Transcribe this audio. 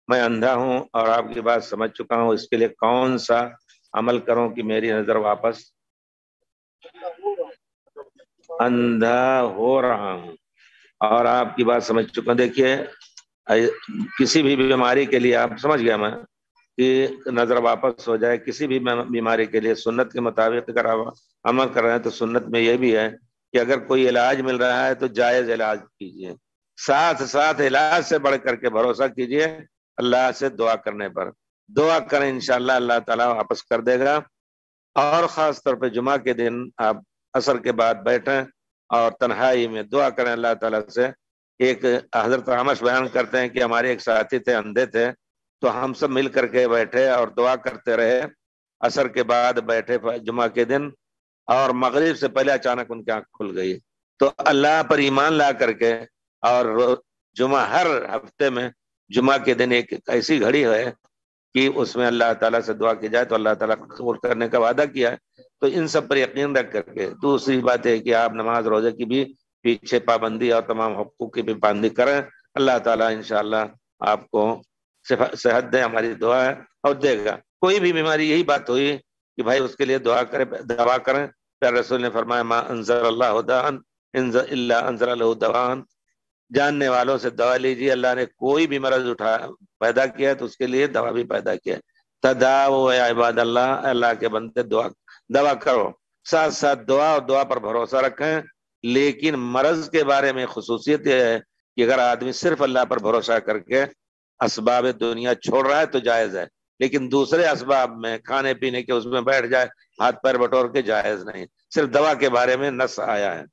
میں اندھا ہوں اور آپ کی بات سمجھ چکا ہوں، اس کے لیے کون سا عمل کروں کہ میری نظر واپس؟ اندھا ہو رہا ہوں اور آپ کی بات سمجھ چکا ہوں۔ دیکھیے کسی بھی بیماری کے لیے آپ سمجھ گیا میں کہ نظر واپس ہو جائے، کسی بھی بیماری کے لیے سنت کے مطابق اگر آپ عمل کر رہے ہیں تو سنت میں یہ بھی ہے کہ اگر کوئی علاج مل رہا ہے تو جائز علاج کیجیے، ساتھ ساتھ علاج سے بڑھ کر کے بھروسہ کیجیے اللہ سے دعا کرنے پر۔ دعا کریں انشاءاللہ اللہ تعالیٰ واپس کر دے گا۔ اور خاص طور پہ جمعہ کے دن آپ عصر کے بعد بیٹھیں اور تنہائی میں دعا کریں اللہ تعالیٰ سے۔ ایک حضرت عامش بیان کرتے ہیں کہ ہمارے ایک ساتھی تھے، اندھے تھے، تو ہم سب مل کر کے بیٹھے اور دعا کرتے رہے عصر کے بعد بیٹھے جمعہ کے دن، اور مغرب سے پہلے اچانک ان کی آنکھ کھل گئی۔ تو اللہ پر ایمان لا کر کے، اور جمعہ ہر ہفتے میں جمعہ کے دن ایک ایسی گھڑی ہے کہ اس میں اللہ تعالیٰ سے دعا کی جائے تو اللہ تعالیٰ قبول کرنے کا وعدہ کیا ہے۔ تو ان سب پر یقین رکھ کر کے دوسری بات ہے کہ آپ نماز روزے کی بھی پیچھے پابندی اور تمام حقوق کی بھی پابندی کریں، اللہ تعالیٰ انشاءاللہ آپ کو صحت دے، ہماری دعا ہے اور دے گا۔ کوئی بھی بیماری یہی بات ہوئی کہ بھائی اس کے لیے دعا کریں۔ پھر رسول نے فرمایا ما انزل اللہ داء الا انزل له دواء، جاننے والوں سے دوا لیجیے، اللہ نے کوئی بھی مرض پیدا کیا ہے تو اس کے لیے دوا بھی پیدا کیا ہے۔ تداؤ یا عباد اللہ، اللہ کے بندے دعا کرو، ساتھ ساتھ دعا اور دعا پر بھروسہ رکھیں۔ لیکن مرض کے بارے میں خصوصیت یہ ہے کہ اگر آدمی صرف اللہ پر بھروسہ کر کے اسباب دنیا چھوڑ رہا ہے تو جائز ہے، لیکن دوسرے اسباب میں کھانے پینے کے اس میں بیٹھ جائے، ہاتھ پیر بٹور کے، جائز نہیں۔ صرف دوا کے بارے میں نص آیا ہے۔